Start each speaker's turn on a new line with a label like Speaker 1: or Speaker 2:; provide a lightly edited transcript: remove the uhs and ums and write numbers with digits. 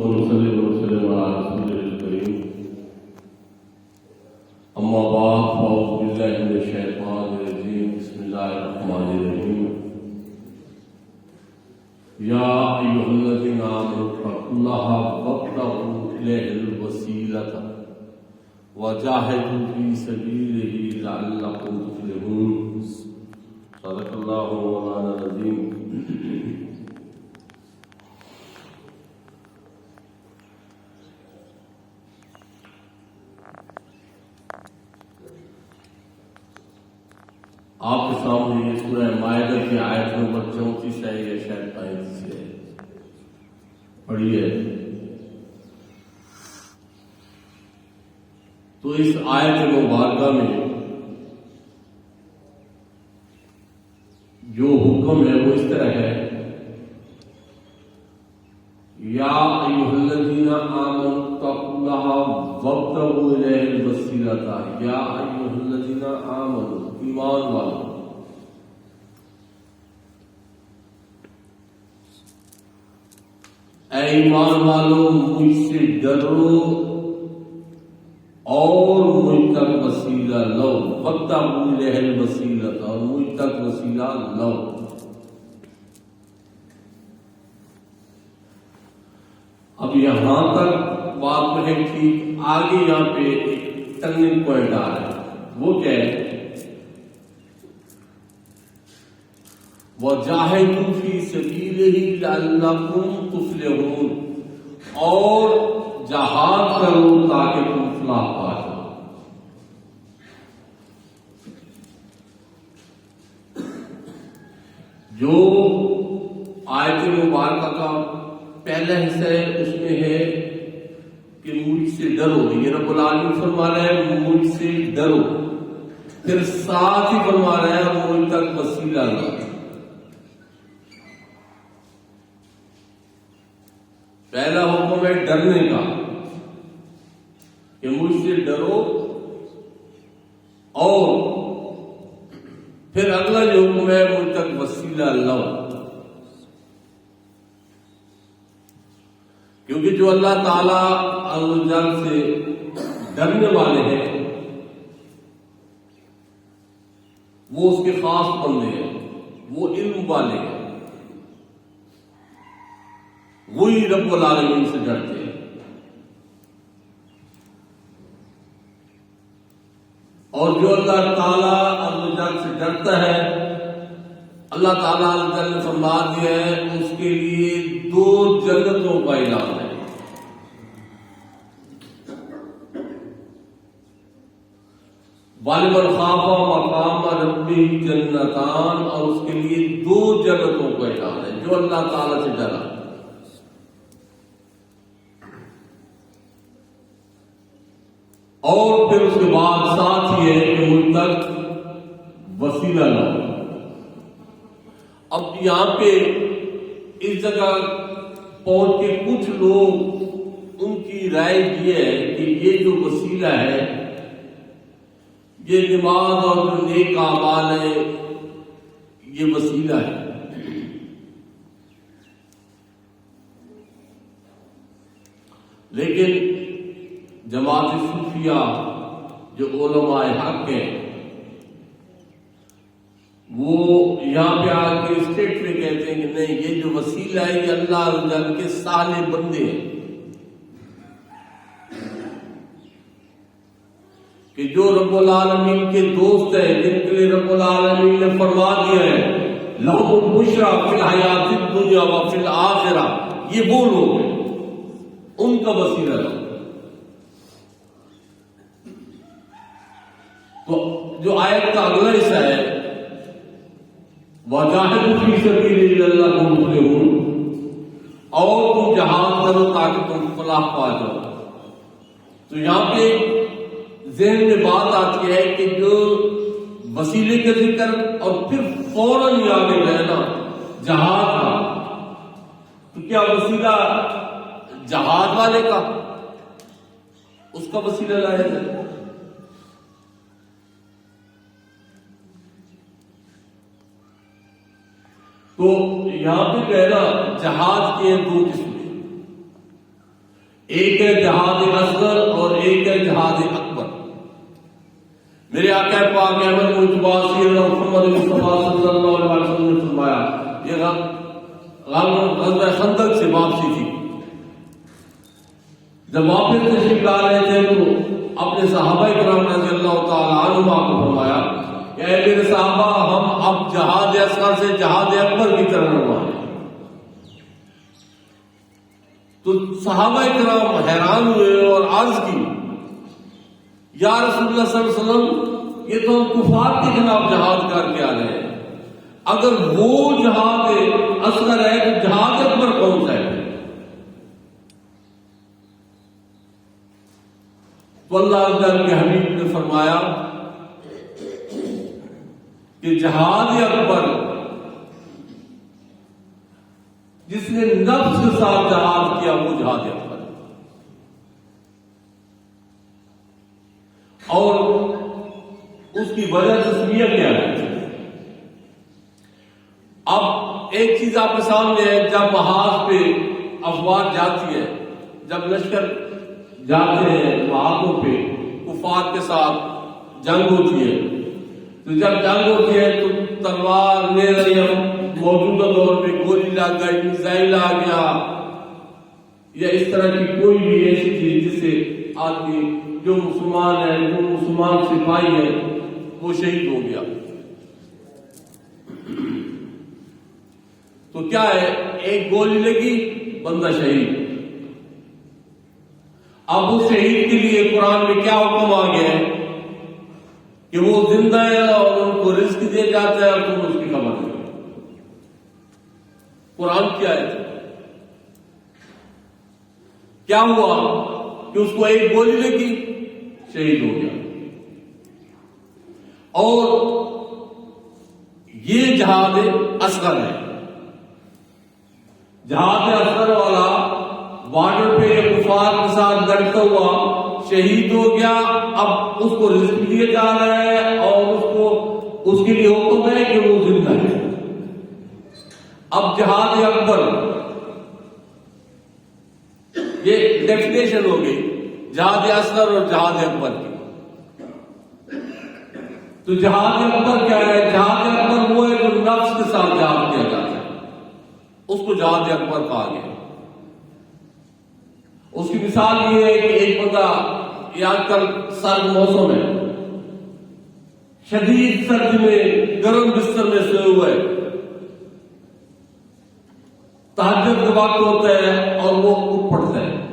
Speaker 1: ونصلي ونسلم على رسوله الكريم أما بعد فأعوذ بالله من الشيطان الرجيم بسم الله الرحمن الرحيم يا أيها الذين آمنوا اتقوا الله وابتغوا إليه الوسيلة وجاهدوا في سبيله لعلكم تفلحون صدق الله مولانا العظيم. آپ کے سامنے یہ سورہ مائدہ کی آیت نمبر 34 ہے یا شاید 35 ہے، پڑھیے. تو اس آیت مبارکہ میں جو حکم ہے وہ اس طرح ہے: یا ایھا الذین آمنوا اتقوا اللہ وابتغوا الیہ الوسیلۃ. یا ایھا الذین آمنوا، ایمان والو، اے ایمان والو مجھ سے ڈرو اور مجھ تک وسیلہ لو. وابتغوا الیہ الوسیلۃ، اور مجھ تک وسیلہ لو. اب یہاں تک بات ہے ٹھیک. آگے یہاں پہ ایک ٹرننگ پوائنٹ آ رہا ہے. وہ کیا ہے؟ وَجَاهِدُوا فِي سَبِيلِهِ لَعَلَّكُمْ تُفْلِحُونَ، اور جہاد کرو تاکہ تم فلاح پا جاؤ. جو آیت مبارکہ کا پہلا حصہ ہے اس میں ہے کہ مجھ سے ڈرو. یہ رب العالمین فرما رہا ہے مجھ سے ڈرو، پھر ساتھ ہی فرما رہا ہے مجھ تک وسیلہ لو. پہلا حکم ہے ڈرنے کا کہ مجھ سے ڈرو، اور پھر اگلا جو حکم ہے مجھ تک وسیلہ لو. کیونکہ جو اللہ تعالیٰ عز و جل سے ڈرنے والے ہیں وہ اس کے خاص بندے ہیں، وہ علم والے ہیں، وہی رب العالمین سے ڈرتے ہیں. اور جو اللہ تعالیٰ عز و جل سے ڈرتا ہے، اللہ تعالیٰ عز و جل نے فرما دیا ہے اس کے لیے 2 جنتوں کا اعلان ہے. وَلِمَنْ خَافَ مَقَامَ رَبِّهِ جَنَّتَانِ، اور اس کے لیے 2 جنتوں کا اعلان ہے جو اللہ تعالیٰ سے ڈرا. اور پھر اس کے بعد ساتھ ہی ہے کہ مجھ تک وسیلہ لو. اب یہاں پہ اس جگہ پہنچ کے کچھ لوگ ان کی رائے یہ ہے کہ یہ جو وسیلہ ہے، یہ نماز اور جو نیک اعمال ہے، یہ وسیلہ ہے. لیکن جماعت صوفیہ جو علماء حق ہیں وہ یہاں پہ آ کے اسٹیٹ میں کہتے ہیں کہ نہیں، یہ جو وسیلہ ہے یہ اللہ عز و جل کے صالح بندے ہیں، کہ جو رب العالمین کے دوست ہیں، جن کے لیے رب العالمین نے فرما دیا ہے لَهُمُ الْبُشْرَىٰ فِي الْحَيَاةِ الدُّنْيَا وَفِي الْآخِرَةِ، یہ وہ لوگ ہیں، ان کا وسیلہ ہے. تو جو آیت کا اگلا حصہ ہے وَجَاهِدُوا فِي سَبِيلِهِ لَعَلَّكُمْ تُفْلِحُونَ، اور تم جہاد کرو تاکہ تم فلاح پا جاؤ. تو یہاں پہ ذہن میں بات آتی ہے کہ جو وسیلے کا ذکر اور پھر فوراً یاد رہنا جہاد کا، تو کیا وسیلہ جہاد والے کا اس کا وسیلہ لایا جائے؟ تو یہاں پہ کہنا جہاد کے 2 قسم. ایک ہے جہاد اصغر اور ایک ہے جہاد اکبر۔ میرے آقا پاک احمد مجتبی سیدنا محمد مصطفیٰ صلی اللہ علیہ وسلم نے فرمایا، یہ غزوہ خندق سے واپسی تھی۔ جب واپس تشریف لا رہے تھے تو اپنے صحابہ کرام رضی اللہ تعالی عنہم کو فرمایا کہ اے میرے صحابہ، ہم اب جہاد اصغر سے جہاد اکبر کی طرف روانہ ہیں۔ تو صحابہ کرام حیران ہوئے اور عرض کی، یا رسول اللہ صلی اللہ علیہ وسلم، یہ تو ہم کفار کے خلاف جہاد کر کے آ رہے ہیں، اگر وہ جہاد اصغر ہے تو جہاد اکبر کون سا ہے؟ تو اللہ تعالیٰ کے حبیب نے فرمایا کہ جہاد اکبر جس نے نفس کے ساتھ جہاد کیا وہ جہاد اکبر ہے۔ اور اس کی وجہ تسمیہ کیا ہے؟ اب ایک چیز آپ کے سامنے ہے، جب محاذ پہ افواج جاتی ہے، جب لشکر جاتے ہیں محاذوں پہ، کفار کے ساتھ جنگ ہوتی ہے، تو جب جنگ ہوتی ہے تو تلوار لے رہی ہم موجودہ دور میں گولی لگ گئی، میزائل آ گیا، یا اس طرح کی کوئی بھی ایسی چیز جس سے آدمی جو مسلمان ہے، جو مسلمان سپاہی ہے، وہ شہید ہو گیا۔ تو کیا ہے، ایک گولی لگی، بندہ شہید۔ اب اس شہید کے لیے قرآن میں کیا حکم آ گیا ہے کہ وہ زندہ ہے اور ان کو رزق دیا جاتا ہے اور تم اس کی خبر دے۔ قرآن کیا ہے؟ کیا ہوا کہ اس کو ایک گولی لگی، شہید ہو گیا۔ اور یہ جہاد اصغر ہے۔ جہاد اصغر والا بارڈر پہ کفار کے ساتھ لڑتا ہوا شہید ہو گیا، اب اس کو رزق دیا جا رہا ہے اور اس کے لیے حکم ہے کہ وہ زندہ ہے۔ اب جہاد اکبر، یہ ڈیفینیشن ہو گئی جہاد اصغر اور جہاد اکبر کی۔ تو جہاد اکبر کیا ہے؟ جہاد اکبر وہ ہے جو نفس کے ساتھ جہاد کیا جاتا ہے، اس کو جہاد اکبر کہا گیا۔ اس کی مثال یہ ہے کہ ایک بندہ، یہ آج کل سرد موسم ہے، شدید سردی میں گرم بستر میں سوئے ہوئے ہے، تہجد کا وقت ہوتا ہے اور وہ